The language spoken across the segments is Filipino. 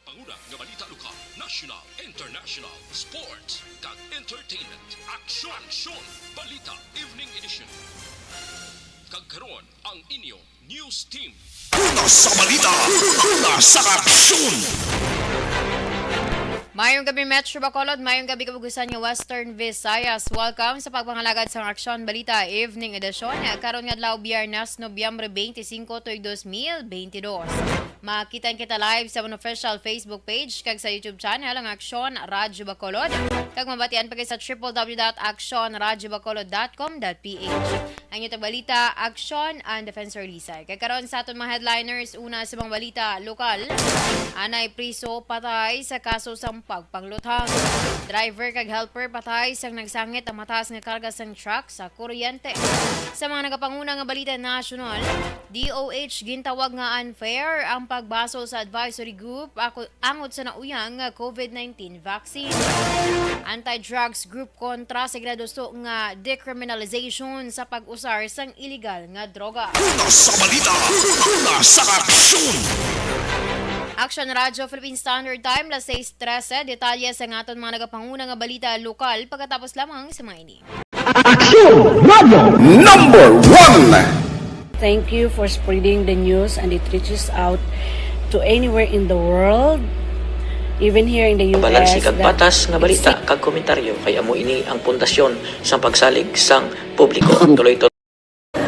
panguna nga balita lokal, national, international, sports, kag entertainment. Aksyon! Balita Evening Edition. Kag karon ang inyong news team. Una sa balita, una sa aksyon! Mayong gabi Metro Bacolod, mayong gabi kabugusan nga Western Visayas. Welcome sa pagpangalagad sa Aksyon Balita Evening Edition. Karon nga adlaw Biyernes, Nobyembre 25, 2022. Makitan kita live sa official Facebook page kag sa YouTube channel ang Aksyon Radyo Bacolod. Kag mabatian pa kay sa www.aksyonradyobacolod.com.ph. Ang inyong balita, Aksyon and Defensor Lisay. Kag karon sa aton mga headliners, una sa mga balita lokal, anay priso patay sa kaso sa pagpangluthang. Driver kag helper patay sang nagsangit ang mataas nga karga sang truck sa kuryente. Sa mga nagapanguna nga balita national, DOH gintawag nga unfair ang pagbaso sa advisory group angot sa nauyang nga COVID-19 vaccine. Anti-drugs group kontra sa gradusto nga decriminalization sa pag-usar sang illegal nga droga. Una sa balita, una sa aksyon! Aksyon Radyo Philippine Standard Time, las 6:13. Detalye sa aton mga nagapanguna nga balita lokal pagkatapos lamang sa mga ini. Aksyon Radio Number 1! Thank you for spreading the news and it reaches out to anywhere in the world, even here in the US. Balansi kag batas nga balita kag komentaryo kay amo ini ang pundasyon sa pagsalig sang publiko. Tuloy-tuloy.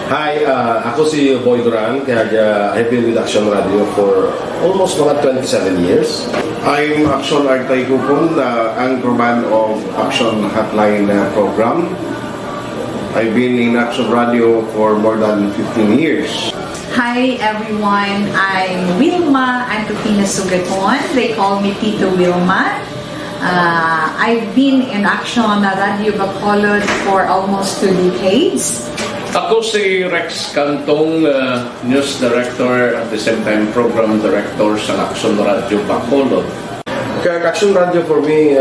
Hi, ako si Boy Duran, kaya I've been with Aksyon Radio for almost mga 27 years. I'm Aksyon Artay Kupon, the anchorman of Aksyon Hotline program. I've been in Aksyon Radio for more than 15 years. Hi everyone, I'm Wilma Antofina Sugaton. They call me Tito Wilma. I've been in Aksyon Radio Bacolod for almost 2 decades. Ako si Rex Cantong, News Director at the same time Program Director sa Aksyon Radio Bacolod. Kaya Aksyon Radio for me,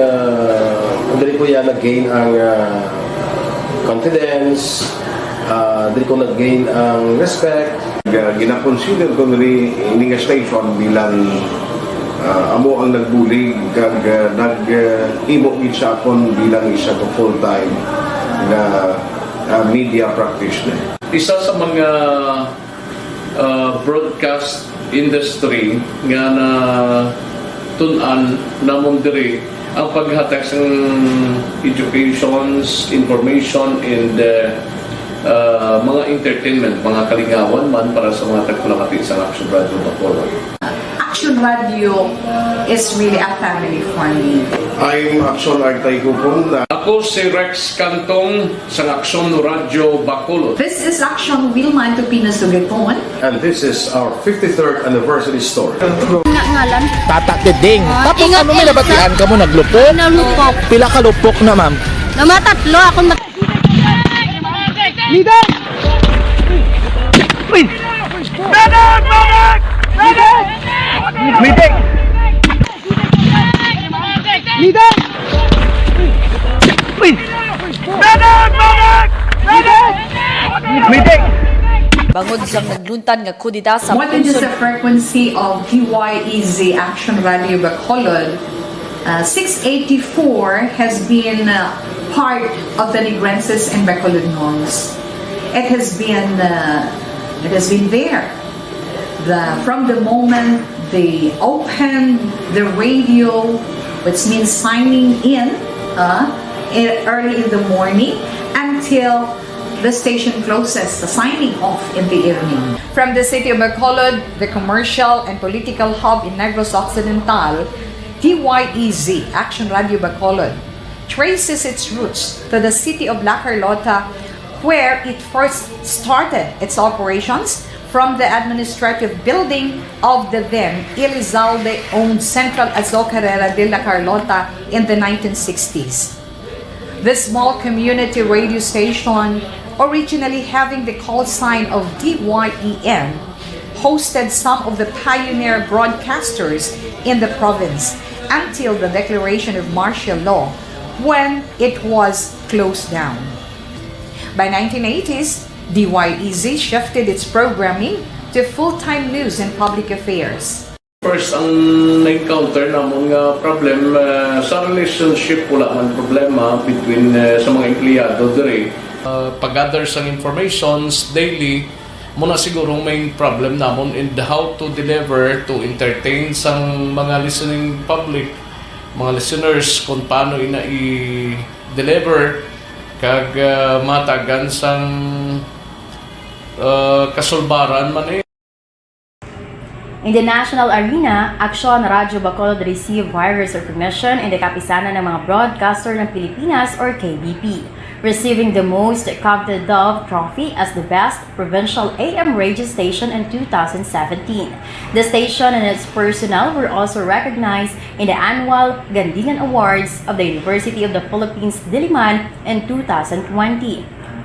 dali ko yan nag-gain ang confidence, dali ko nag-gain ang respect. Gina-consider ko nili ini nga station bilang amo ang nagbulig kag nag-imo siya akon bilang isa to full-time na media practitioner. Isa sa mga broadcast industry nga na tun-an namon diri ang paghatag sa educations, information, and mga entertainment, mga kalingawan man para sa mga tagpulakati sa Aksyon Radio Bacolod. Aksyon Radio is really a family for me. I'm Aksyon Artay Kupon. Ako si Rex Cantong sa Aksyon Radio Bacolod. This is Aksyon Wilma Antofina Sugaton. And this is our 53rd anniversary story. Ngalan? Tata Deding. Tapos ano may nabatian ka mo naglupok? Nalupok. Pila ka lupok na ma'am? Namatatlo ako Leader! Uy! Medic! Medic! Medic! Medic! Leader! Uy! Medic! Medic! Medic! Medic! Bangod sa nagluntan nga kudita sa More than just the frequency of DYEZ Aksyon Radio Bacolod, 684 has been part of the Negrenses and Bacolodnons. It has been there. From the moment they opened the radio, which means signing in early in the morning, until the station closes, the signing off in the evening. From the city of Bacolod, the commercial and political hub in Negros Occidental, DYEZ Aksyon Radio Bacolod traces its roots to the city of La Carlota, where it first started its operations from the administrative building of the then Elizalde-owned Central Azocarrera de La Carlota in the 1960s. This small community radio station, originally having the call sign of DYEN, hosted some of the pioneer broadcasters in the province until the declaration of martial law, when it was closed down. By 1980s, DYEZ shifted its programming to full-time news and public affairs. First, ang na-encounter namon nga problem sa relationship wala man problema between sa mga empleyado dire. Pag-gather sa informations daily, muna siguro main problem namon in how to deliver, to entertain sang mga listening public, mga listeners kung paano ina i-deliver kag matagan sang kasulbaran man eh. In the national arena, Aksyon Radyo Bacolod received virus recognition in the kapisanan ng mga broadcaster ng Pilipinas or KBP, receiving the most coveted Dove Trophy as the best provincial AM radio station in 2017. The station and its personnel were also recognized in the annual Gandingan Awards of the University of the Philippines Diliman in 2020.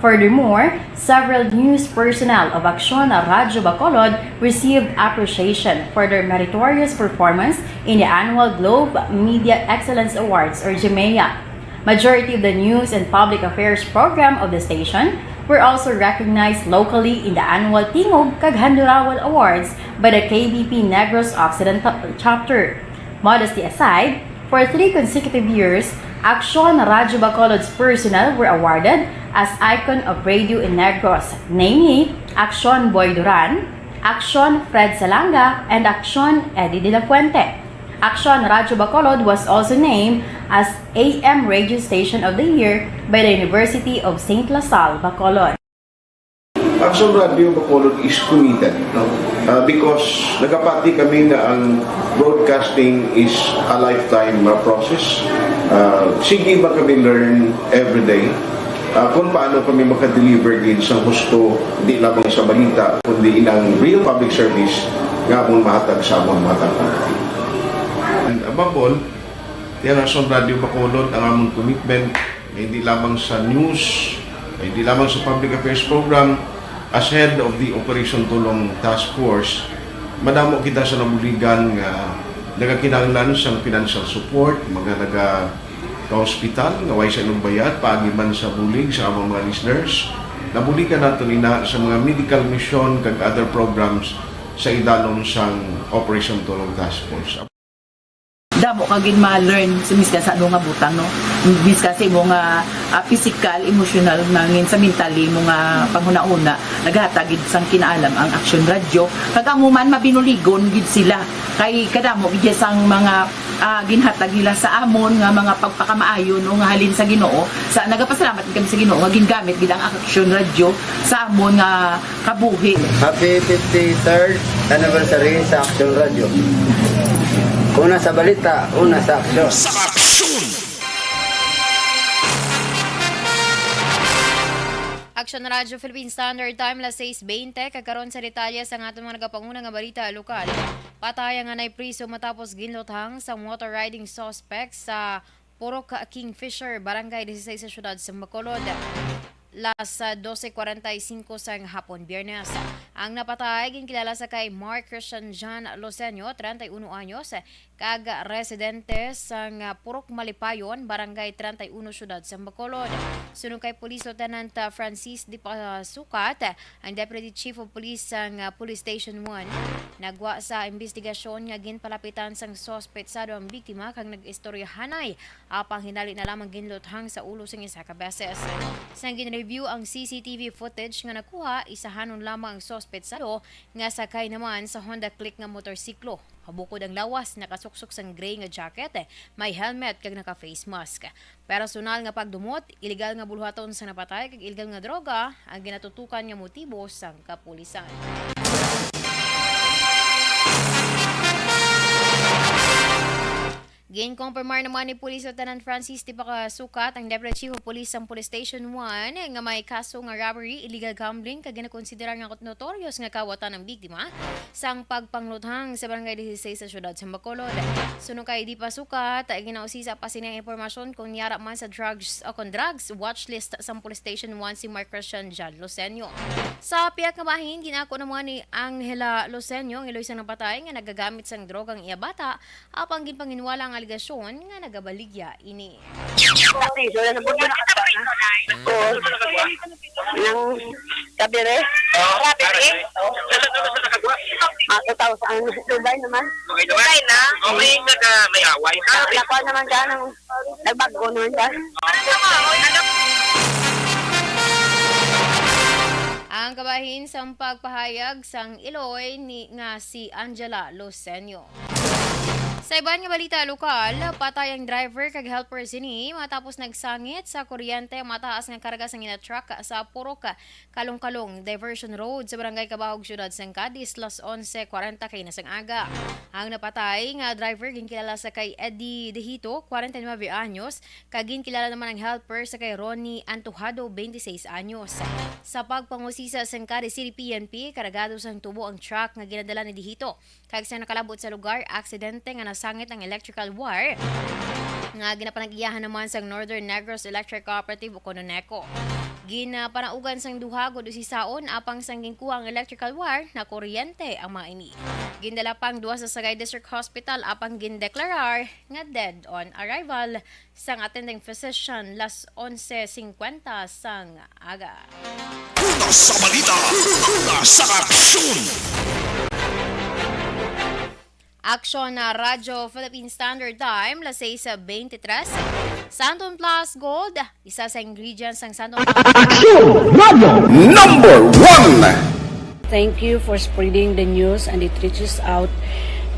Furthermore, several news personnel of Aksyon Radyo Bacolod received appreciation for their meritorious performance in the annual Globe Media Excellence Awards or GMEA. Majority of the news and public affairs program of the station were also recognized locally in the annual Tingog kag Handurawal Awards by the KBP Negros Occidental Chapter. Modesty aside, for 3 consecutive years, Aksyon Radyo Bacolod's personnel were awarded as Icon of Radio in Negros, namely Aksyon Boy Duran, Aksyon Fred Salanga, and Aksyon Eddie de la Fuente. Aksyon Radyo Bacolod was also named as AM Radio Station of the Year by the University of St. LaSalle, Bacolod. Aksyon Radio Bacolod is committed, no? Because nagapati kami na ang broadcasting is a lifetime process. Sige ba kami learn every day kung paano kami makadeliver din sa gusto, hindi lamang sa balita, kundi ilang real public service nga mong mahatag sa among matang. And above all, yan Aksyon Radio Bacolod ang among commitment, hindi lamang sa news, hindi lamang sa public affairs program. As head of the Operation Tulong Task Force, madamo kita sa nabuligan nga nagakinahanglan sa financial support, mga hospital nga way sa inyong bayad, paagiman sa bulig sa among mga listeners. Nabuligan nato nina sa mga medical mission kag other programs sa idalom sang Operation Tulong Task Force. Damo kagin ma-learn sa miskan sa nga butang no, miskan sa imong physical, emotional nangin sa mentally mo nga panghuna-una naghatagid sang kinaalam ang Aksyon Radio kag amo man mabinuligon gid sila kay kadamo gid sang mga ginhatag nila sa amon nga mga pagpakamaayon o nga halin sa Ginoo sa nagapasalamat kami sa Ginoo nga gingamit gid ang Aksyon Radio sa amon nga kabuhi. Happy 53rd anniversary sa Aksyon Radio. Una sa balita, una sa aksyon. Sa aksyon! Aksyon Radyo Philippine Standard Time, las 6:20, kagkaroon sa detalye sa atong mga nagapanguna nga balita lokal. Pataya nga nay priso matapos ginluthang sa motor riding suspect sa Purok Kingfisher, Barangay 16 sa syudad sa Bacolod. Las 12:45 sa hapon, Biyernes. Ang napatay ginkilala sa kay Mark Christian John Losenyo, 31 anyos, kag residente sa Purok Malipayon, Barangay 31 syudad sa Bacolod. Sunod kay Police Lieutenant Francis Di Pasukat, ang Deputy Chief of Police sa Police Station 1, nagwa sa investigasyon nga ginpalapitan sang suspect sa ang biktima kang nag-istoryahanay apang hinali na lamang ginluthang sa ulo sing isa ka beses. Sang review ang CCTV footage nga nakuha, isahanon lamang ang suspect sa nga sakay naman sa Honda Click nga motorsiklo. Habukod ang lawas, nakasuksok sang gray nga jacket, may helmet kag naka-face mask. Personal nga pagdumot, illegal nga bulhaton sa napatay kag illegal nga droga ang ginatutukan nga motibo sang kapulisan. Gin-confirmar naman ni Police Lieutenant Francis Di Pasukat, ang Deputy Chief of Police ng Police Station 1, nga may kaso nga robbery, illegal gambling, kag ginakonsidera nga notorious nga kawatan ng biktima sang pagpangluthang sa Barangay 16 sa syudad sa Bacolod. Sunod kay Di Pasukat, ginausisa pa sining impormasyon kung yara man sa drugs o kung drugs watchlist sa Police Station 1 si Mark Christian John Losenyo. Sa piyak nga bahin, ginako naman ni Angela Losenyo, ang iloy sang napatay nga nagagamit sang drogang iyabata, apang ginpanginwala ang aligasyon nga nagabaligya ini. Nang kabire, Dubai naman. Dubai na? Okay, may away ka? Nakuha naman dyan, nagbago naman dyan. Ang kabahin sa pagpahayag sang Iloy ni nga si Angela LisayNo. Sa iban nga balita lokal, patay ang driver kag helper sini matapos nagsangit sa kuryente ang mataas nga karga sang truck sa Purok Kalong-Kalong Diversion Road sa barangay Kabahog Syudad sang Cadiz, 11:40 kay nasang aga. Ang napatay nga driver ginkilala sa kay Eddie Dehito, 49 anyos, kag ginkilala naman ang helper sa kay Ronnie Antojado, 26 anyos. Sa pagpangusisa sang Cadiz City PNP, karagado sang tubo ang truck nga ginadala ni Dehito. Kag sa nakalabot sa lugar, aksidente nga nasangit ang electrical wire nga ginapanag-iyahan naman sa Northern Negros Electric Cooperative o Cononeco. Ginapanaugan sang duha gud usisaon apang sang gingkuha ang electrical wire na kuryente ang mga ini. Gindala pang duha sa Sagay District Hospital apang gindeklarar nga dead on arrival sang attending physician 11:50 sang aga. Una sa balita, una sa aksyon. Aksyon na Radyo Philippine Standard Time, 6:23. Santon Plus Gold, isa sa ingredients ng Santon Aksyon Radio number 1. Thank you for spreading the news and it reaches out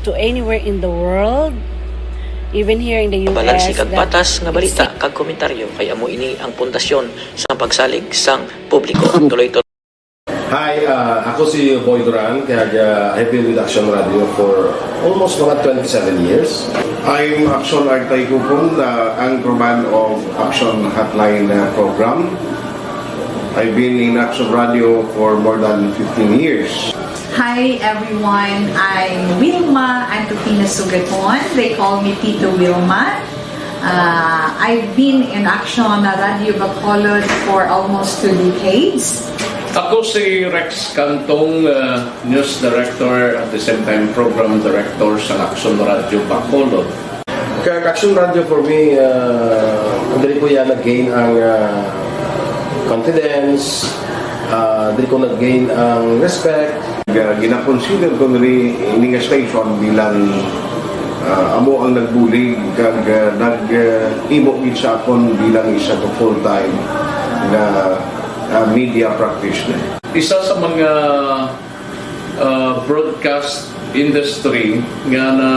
to anywhere in the world, even here in the US. Balansi kag patas nga balita kag komentaryo kay amo ini ang pundasyon sa pagsalig sang publiko. Tuloy-tuloy. Hi, ako si Boy Duran, kaya I've been with Aksyon Radio for almost mga 27 years. I'm Aksyon Artay Kupon, anchorman of Aksyon Hotline program. I've been in Aksyon Radio for more than 15 years. Hi everyone, I'm Wilma Antopina Sugaton. They call me Tito Wilma. I've been in Aksyon Radio Bacolod for almost 2 decades. Ako si Rex Cantong, News Director at the same time Program Director sa Aksyon Radio Bacolod. Kaya Aksyon Radio for me, dali ko yan nag-gain ang confidence, dali ko nag-gain ang respect. Gina-consider ko nari ini nga station bilang amo ang nagbulig kag nag-imo gid sa akon bilang isa to full-time na media practitioner. Isa sa mga broadcast industry nga na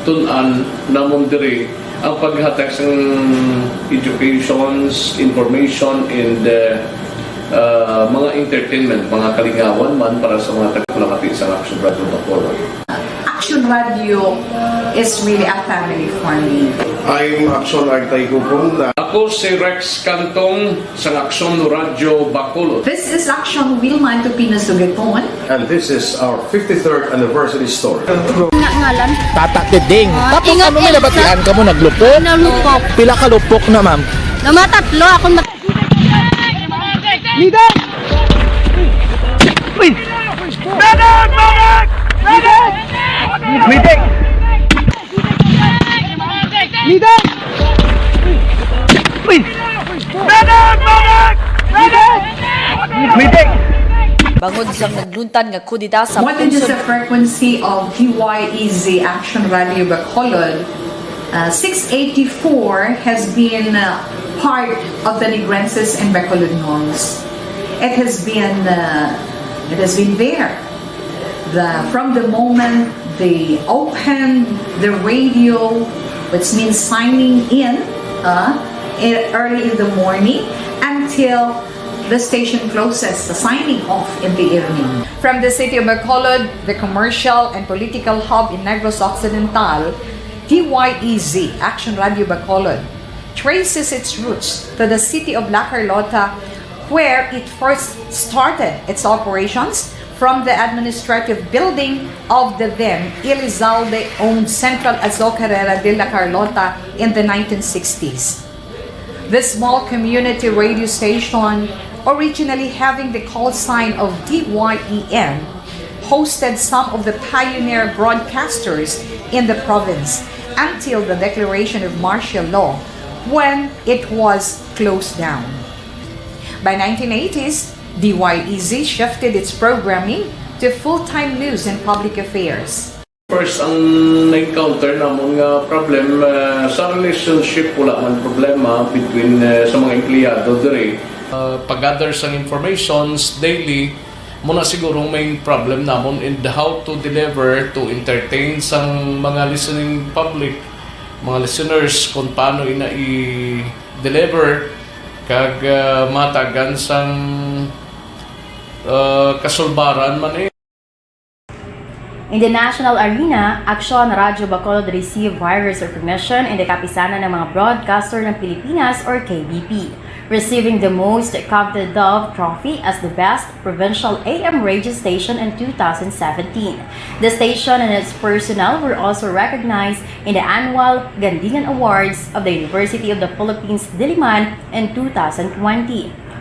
tun-an namon diri ang paghatag sa educations, information, and mga entertainment, mga kalingawan man para sa mga tagalakati sa Aksyon Radio Bacolod. Aksyon Radio is really a family for me. I'm Aksyon Artay Kupon. Ako si Rex Cantong sa Aksyon Radio Bacolod. This is Aksyon Wilma Antopina Sugaton. And this is our 53rd anniversary story. Ngalan? Tata Kiding. Tapos ano may nabatian ka mo naglupok? Nalupok. Pila ka lupok na ma'am? Namatatlo akong Leader! Uy! Medic! Medic! Medic! Medic! Leader! Uy! Medic! Medic! Medic! Medic! Bangod siyang nagluntad nga kudita sa What is the frequency of DYEZ Action Radio Bacolod? 684 has been part of the Negrenses and Bacolodnons. It has been there. From the moment they opened the radio, which means signing in early in the morning, until the station closes, the signing off in the evening. From the city of Bacolod, the commercial and political hub in Negros Occidental, DYEZ Action Radio Bacolod traces its roots to the city of La Carlota, where it first started its operations from the administrative building of the then Elizalde-owned Central Azocarrera de La Carlota in the 1960s. This small community radio station, originally having the call sign of DYEN, hosted some of the pioneer broadcasters in the province until the declaration of martial law, when it was closed down. By 1980s, DYEZ shifted its programming to full-time news and public affairs. First, ang na-encounter namon nga problem sa relationship wala man problema between sa mga empleyado dire. Pag-gather sang informations daily, muna siguro main problem namon in how to deliver to entertain sang mga listening public, mga listeners kung paano ina i-deliver kag matagan sang kasulbaran man eh. In the national arena, Aksyon Radyo Bacolod received virus recognition in the kapisanan ng mga broadcaster ng Pilipinas or KBP, receiving the most coveted Dove Trophy as the best provincial AM radio station in 2017. The station and its personnel were also recognized in the annual Gandingan Awards of the University of the Philippines Diliman in 2020.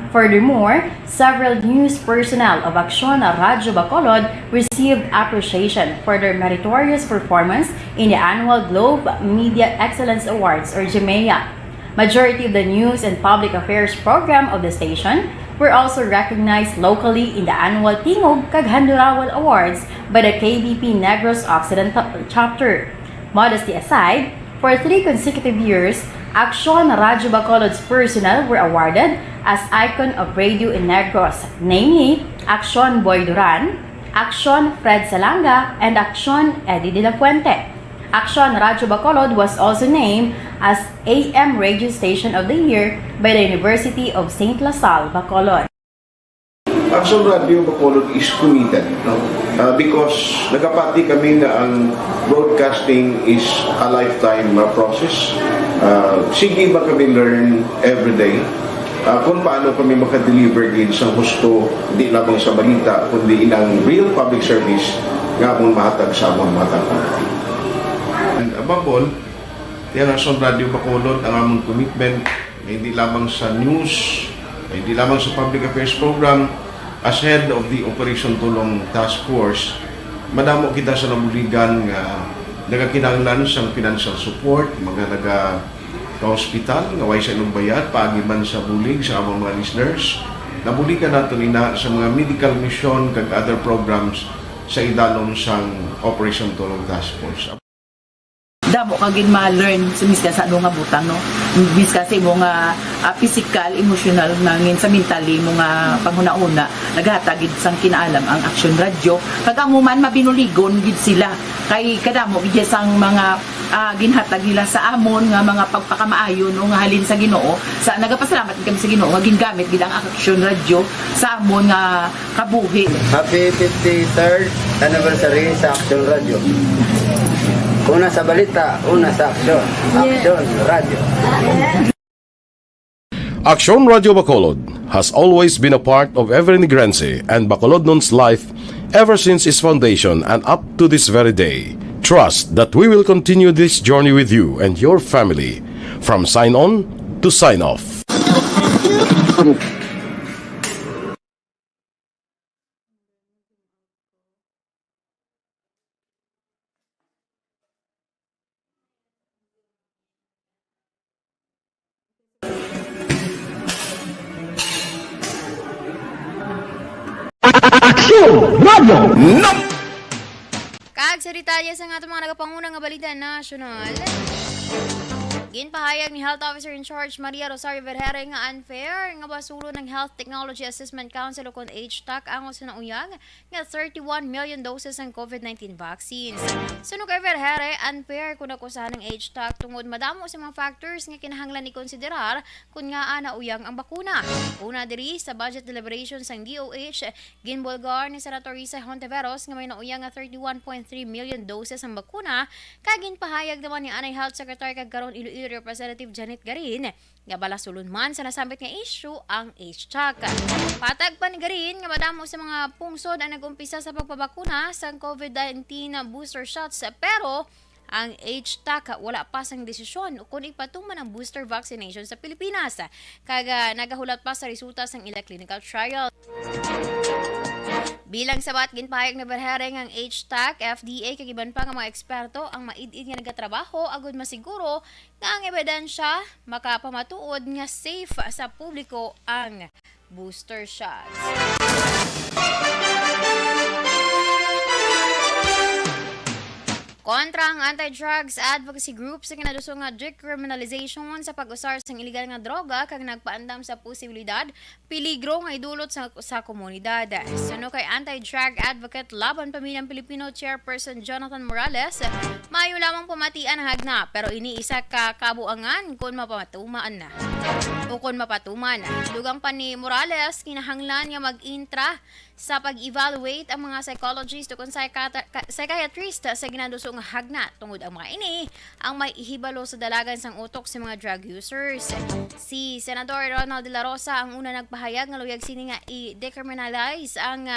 Furthermore, several news personnel of Aksyon Radyo Bacolod received appreciation for their meritorious performance in the annual Globe Media Excellence Awards or GMEA. Majority of the news and public affairs program of the station were also recognized locally in the annual Tingog kag Handurawal Awards by the KBP Negros Occidental Chapter. Modesty aside, for 3 consecutive years, Aksyon Radyo Bacolod's personnel were awarded as Icon of Radio in Negros, namely Aksyon Boy Duran, Aksyon Fred Salanga, and Aksyon Eddie De La Fuente. Aksyon Radyo Bacolod was also named as AM Radio Station of the Year by the University of St. LaSalle, Bacolod. Aksyon Radio Bacolod is committed, no? Because nagapati kami na ang broadcasting is a lifetime process. Sige ba kami learn every day kung paano kami makadeliver din sa gusto, hindi lamang sa balita, kundi ilang real public service nga mong mahatag sa among matang. And above all, yan Aksyon Radio Bacolod ang among commitment, hindi lamang sa news, hindi lamang sa public affairs program. As head of the Operation Tulong Task Force, madamo kita sa nabuligan nga nagakinahanglan sa financial support, mga naga-hospital, nga way sa inyong bayad, paagiman sa bulig sa among mga listeners. Nabuligan nato nina sa mga medical mission kag other programs sa idalom sang Operation Tulong Task Force. Damo kagin ma-learn sa miskan sa ano nga butang no miskan sa imo nga physical, emotional nangin sa mentally mo nga panghuna-una naghatag gid sang kinaalam ang Aksyon Radio kag amo man mabinuligon gid sila kay kadamo gid sang mga ginhatag nila sa amon nga mga pagpakamaayo no nga halin sa Ginoo sa nagapasalamat kami sa Ginoo nga gingamit gid ang Aksyon Radio sa amon nga kabuhi. Happy 53rd anniversary sa Aksyon Radio. Una sa balita, una sa aksyon. Aksyon Radio. Aksyon Radio Bacolod has always been a part of every Negrense and Bacolodnon's life ever since its foundation and up to this very day. Trust that we will continue this journey with you and your family from sign on to sign off. Kag sa detalye sa nga mga nagapangunang nga balita national. Ginpahayag ni Health Officer in Charge Maria Rosario Vergere nga unfair nga basulo ng Health Technology Assessment Council o kon HTAC ang sa nauyag nga 31 million doses ng COVID-19 vaccines. Sunog kay Vergere, unfair kung akusahan ng HTAC tungod madamo sa mga factors nga kinahanglan ni konsiderar kung nga nauyang ang bakuna. Una diri sa budget deliberations ng DOH, ginbolgar ni Senator Risa Hontiveros nga may nauyang nga 31.3 million doses ang bakuna, kag ginpahayag naman ni Anay Health Secretary kag karon Iloilo Representative Janet Garin nga balasulon man sa nasambit nga issue ang HTAC. Patag pa ni Garin nga madamo sa mga pungsod ang nag-umpisa sa pagpabakuna sa COVID-19 booster shots pero ang HTAC wala pa sang desisyon kung ipatuman ang booster vaccination sa Pilipinas. Kaga nagahulat pa sa resulta sang ila clinical trial. Bilang sabat ginpahayag na Vergere ang HTAC, FDA kag iban pa nga mga eksperto ang maid-id nga nagatrabaho agud masiguro nga ang ebidensya makapamatuod nga safe sa publiko ang booster shots. Kontra ang anti-drugs advocacy group sa kinadusong nga decriminalization sa pag-usar sa illegal nga droga kag nagpaandam sa posibilidad peligro nga idulot sa komunidad. Suno kay anti-drug advocate laban pamilyang Pilipino chairperson Jonathan Morales, maayo lamang pamatian ang hagna pero iniisa ka kabuangan kung mapatuman na. O kung mapatuman. Dugang pa ni Morales, kinahanglan nga mag-intra sa pag-evaluate ang mga psychologist o kung psychiatrist sa ginadusong hagna tungod ang mga ini ang may ihibalo sa dalagan sang utok sa mga drug users. Si Senador Ronald de la Rosa ang una nagpahayag nga luyag sini nga i-decriminalize ang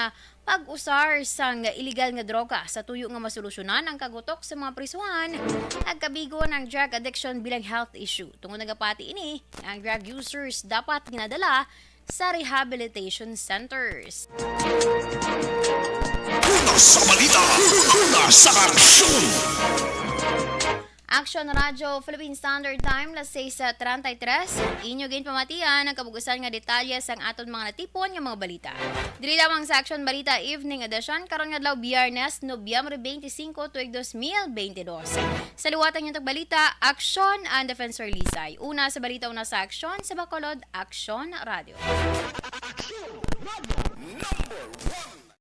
pag-usar sang illegal nga droga sa tuyo nga masolusyonan ang kagutok sa mga prisuhan at kabigo ng drug addiction bilang health issue. Tungod nagapati ini, ang drug users dapat ginadala sa rehabilitation centers. Una sa balita, una sa aksyon. Aksyon Radio Philippine Standard Time las 6:33. Inyo gin pamatian ang kabugusan nga detalye sang aton mga natipon nga mga balita. Dili lamang sa Aksyon Balita Evening Edition karon nga adlaw Biyernes, Nobyembre 25, 2022. Sa liwatan yung tagbalita, Aksyon and Defensor Lisay. Una sa balita, una sa Aksyon sa Bacolod, Aksyon Radio. Aksyon Radio #1.